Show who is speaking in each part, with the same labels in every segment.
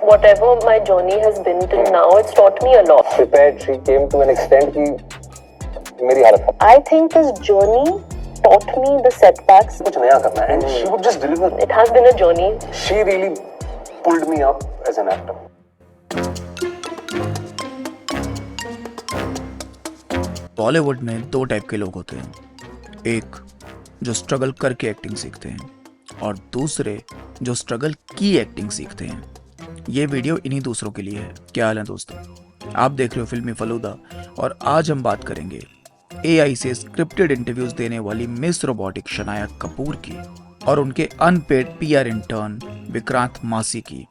Speaker 1: Whatever my journey has been till now, it's taught me a lot.
Speaker 2: Prepared, she came to an extent कि मेरी हालत खराब।
Speaker 1: I think this journey taught me the setbacks.
Speaker 2: कुछ नया करना है, and she would just deliver.
Speaker 1: It has been a journey.
Speaker 2: She really pulled me up as an actor.
Speaker 3: Bollywood में दो टाइप के लोग होते हैं, एक जो स्ट्रगल करके एक्टिंग सीखते हैं और दूसरे जो स्ट्रगल की एक्टिंग सीखते हैं। ये वीडियो इन्हीं दूसरों के लिए है। क्या हाल है दोस्तों, आप देख रहे हो फिल्मी फलूदा और आज हम बात करेंगे एआई से स्क्रिप्टेड इंटरव्यूज देने वाली मिस रोबोटिक शनाया कपूर की और उनके अनपेड पीआर इंटर्न विक्रांत मासी की,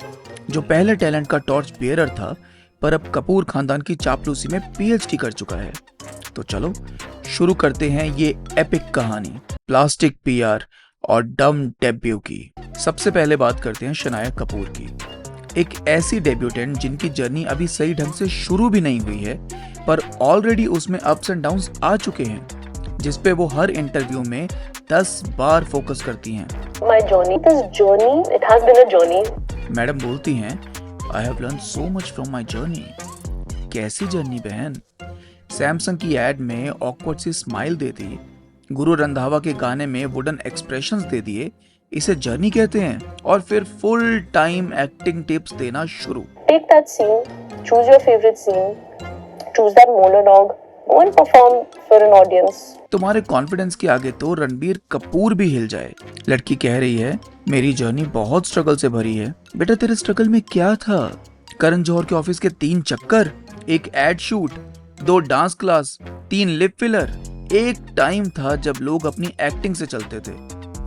Speaker 3: जो पहले टैलेंट का टॉर्च बेयरर था पर अब कपूर खानदान की चापलूसी में पीएचडी कर चुका है। तो चलो शुरू करते हैं ये एपिक कहानी प्लास्टिक पीआर और डम डेब्यू की। सबसे पहले बात करते हैं शनाया कपूर की, एक ऐसी डेब्यूटेंट जिनकी जर्नी अभी सही ढंग से शुरू भी नहीं हुई है पर ऑलरेडी उसमें अप्स एंड डाउन्स आ चुके हैं, जिसपे वो हर इंटरव्यू में 10 बार फोकस करती हैं।
Speaker 1: My journey, this journey, it has been a journey.
Speaker 3: Madam बोलती हैं, I have learned so much from my journey. कैसी जर्नी बहन? सैमसंग की एड में ऑकवर्ड सी स्माइल दे दी, गुरु रंधावा के गाने में वुडन एक्सप्रेशंस दे दिए, इसे जर्नी कहते हैं। और फिर फुल टाइम एक्टिंग टिप्स देना शुरू।
Speaker 1: Take that scene, choose your favorite scene, choose that monologue, go and perform for an audience.
Speaker 3: तुम्हारे कॉन्फिडेंस के आगे तो रणबीर कपूर भी हिल जाए। लड़की कह रही है, मेरी जर्नी बहुत स्ट्रगल से भरी है। बेटा तेरे स्ट्रगल में क्या था? करण जौहर के ऑफिस के 3 चक्कर, एक ad shoot, 2 dance class, 3 lip filler. एक टाइम था जब लोग अपनी एक्टिंग से चलते थे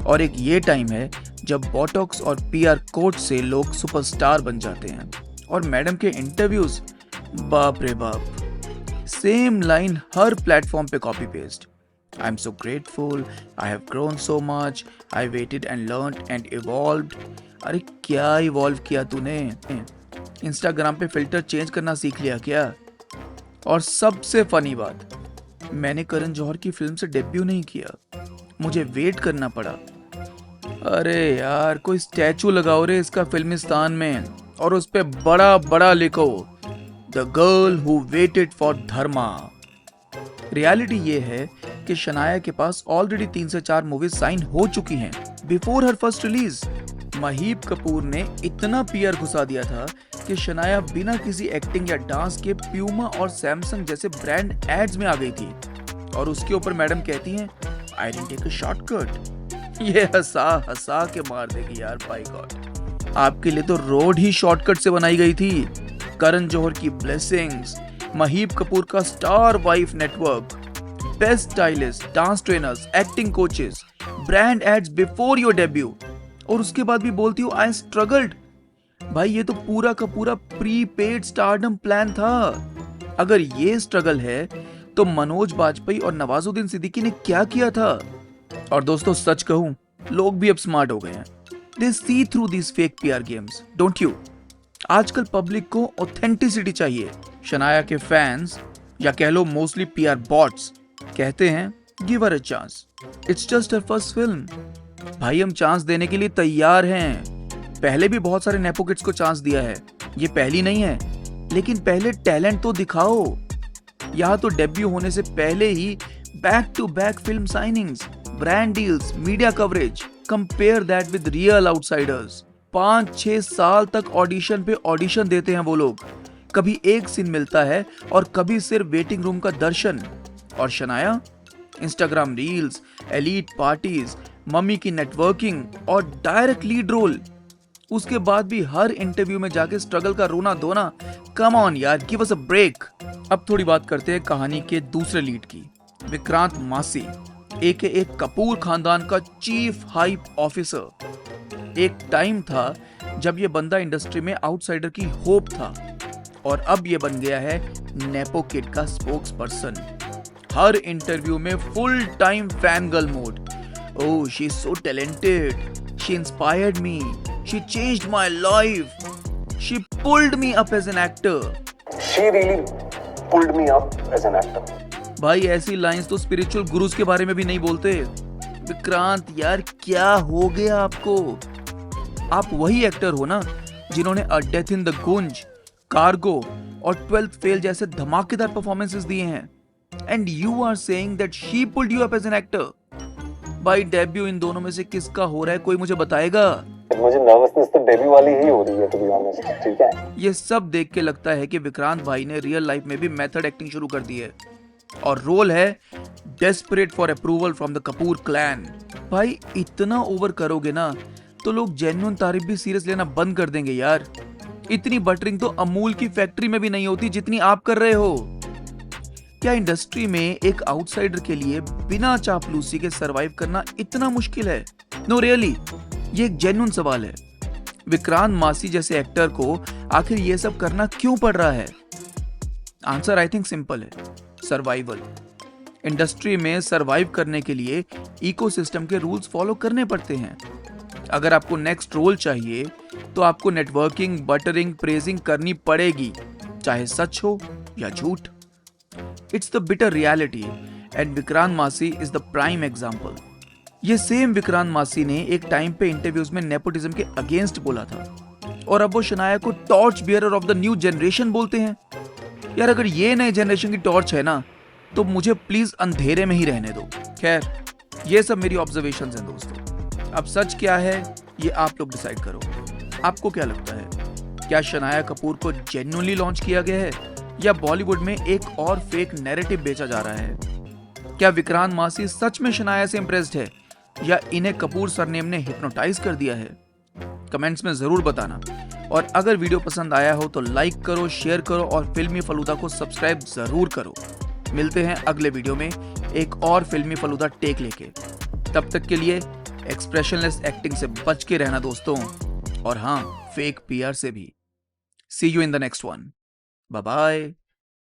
Speaker 3: और एक ये टाइम है जब बोटॉक्स और पीआर कोट से लोग सुपरस्टार बन जाते हैं। और मैडम के इंटरव्यूज, बाप रे बाप, सेम लाइन हर प्लेटफॉर्म पे copy paste. I am so grateful, I have grown so much, I waited and learned and evolved. अरे क्या इवॉल्व किया तूने? इंस्टाग्राम पे फिल्टर चेंज करना सीख लिया क्या? और सबसे फनी बात, मैंने करण जौहर की फिल्म से डेब्यू नहीं किया, मुझे वेट करना पड़ा। अरे यार कोई स्टैचू लगाओ रे इसका फिल्मिस्तान में और उस पे बड़ा बड़ा लिखो, the girl who waited for Dharma. Reality ये है कि शनाया के पास ऑलरेडी 3 से 4 मूवीज साइन हो चुकी हैं before her first release. Mahip Kapoor ने इतना पीआर घुसा दिया था कि शनाया बिना किसी एक्टिंग या डांस के प्यूमा और सैमसंग जैसे ब्रांड एड्स में आ गई थी। और उसके ऊपर मैडम कहती हैं, I didn't take a shortcut. ये हंसा हंसा के मार देगी यार, बाय गॉड। आपके लिए तो रोड ही शॉर्टकट से बनाई गई थी। करण जौहर की ब्लेसिंग्स, महीप कपूर का star wife network, best stylist, dance trainers, acting coaches, brand ads before your debut. और उसके बाद भी बोलती हो आई स्ट्रगल्ड। भाई ये तो पूरा का पूरा प्रीपेड स्टारडम प्लान था। अगर ये स्ट्रगल है तो मनोज बाजपेयी और नवाजुद्दीन सिद्दीकी ने क्या किया था? और दोस्तों सच कहूं, लोग भी अब स्मार्ट हो गए हैं। They see through this fake PR games, don't you? आजकल पब्लिक को ऑथेंटिसिटी चाहिए। शनाया के फैंस या कह लो मोस्टली पीआर बॉट्स कहते हैं, give her a chance, it's just her first film. भाई हम चांस देने के लिए तैयार हैं। पहले भी बहुत सारे नेपो किड्स को चांस दिया है, ये पहली नहीं है। लेकिन पहले टैलेंट तो दिखाओ। यहाँ तो डेब्यू होने से पहले ही back to back film signings, brand deals, media coverage. Compare that with real outsiders. 5-6 साल तक ऑडिशन पे ऑडिशन देते हैं वो लोग। कभी एक सीन मिलता है और कभी सिर्फ वेटिंग रूम का दर्शन। और Shanaya, Instagram reels, elite parties, mummy की नेटवर्किंग और डायरेक्ट लीड रोल। उसके बाद भी हर इंटरव्यू में जाके स्ट्रगल का रोना धोना। कम ऑन यार, गिव अस अ ब्रेक। अब थोड़ी बात करते हैं कहानी के दूसरे लीड की, विक्रांत मासी एके कपूर खानदान का चीफ हाइप ऑफिसर। एक टाइम था जब ये बंदा इंडस्ट्री में आउटसाइडर की होप था और अब ये बन गया है नेपो किड का स्पोक्स पर्सन। हर इंटरव्यू में full time fan girl mode. Oh she is so talented, she inspired me, she changed my life, she pulled me up as an actor.
Speaker 2: She really pulled me up as an actor.
Speaker 3: भाई ऐसी lines तो spiritual gurus के बारे में भी नहीं बोलते। विक्रांत यार क्या हो गया आपको? आप वही एक्टर हो ना जिन्होंने a death in the Gunj, cargo और 12th फेल जैसे धमाकेदार परफॉर्मेंसेस दिए हैं, and you are saying that she pulled you up as an actor. भाई डेब्यू इन दोनों में से किसका हो रहा है, कोई मुझे बताएगा?
Speaker 2: मुझे नर्वसनेस तो डेब्यू वाली ही हो रही है, टू बी ऑनेस्ट, ठीक है।
Speaker 3: ये सब देख के लगता है कि विक्रांत भाई ने रियल लाइफ में भी मेथड एक्टिंग शुरू कर दी है, और रोल है desperate for approval from the Kapoor clan. भाई इतना ओवर करोगे ना तो लोग जेन्युइन तारीफ भी सीरियस लेना बंद कर देंगे यार। इतनी बटरिंग तो अमूल की फैक्ट्री में भी नहीं होती जितनी आप कर रहे हो। क्या इंडस्ट्री में एक आउटसाइडर के लिए बिना चापलूसी के सरवाइव करना इतना मुश्किल है? नो रियली, ये एक जेन्युइन सवाल है। विक्रांत मासी जैसे एक्टर को आखिर ये सब करना क्यों पड़ रहा है? आंसर आई थिंक सिंपल है, सर्वाइवल। इंडस्ट्री में सरवाइव करने के लिए इकोसिस्टम के रूल्स फॉलो करने पड़ते हैं। अगर आपको नेक्स्ट रोल चाहिए तो आपको नेटवर्किंग, बटरिंग, प्रेजिंग करनी पड़ेगी, चाहे सच हो या झूठ। It's the bitter reality and Vikrant मासी इज द प्राइम एग्जाम्पल। ये सेम विक्रांत मासी ने एक टाइम पे इंटरव्यूज में नेपोटिज्म के अगेंस्ट बोला था, और अब वो शनाया को torch bearer of the new generation बोलते हैं। यार अगर ये नए जनरेशन की टॉर्च है ना तो मुझे प्लीज अंधेरे में ही रहने दो। खैर, ये सब मेरी ऑब्जर्वेशंस हैं दोस्तों। अब सच क्या है ये आप लोग डिसाइड करो। आपको क्या लगता है, क्या शनाया कपूर को जेन्युइनली लॉन्च किया गया है या बॉलीवुड में एक और फेक नैरेटिव बेचा जा रहा है? क्या विक्रांत मासी सच में शनाया से इंप्रेस्ड है या इन्हें कपूर सरनेम ने हिप्नोटाइज कर दिया है? कमेंट्स में जरूर बताना, और अगर वीडियो पसंद आया हो तो लाइक करो, शेयर करो और फिल्मी फलूदा को सब्सक्राइब जरूर करो। मिलते हैं अगले वीडियो में एक और फिल्मी फलूदा टेक लेके। तब तक के लिए एक्सप्रेशनलेस एक्टिंग से बच के रहना दोस्तों, और हाँ, फेक पीआर से भी। See you in the next one. Bye bye.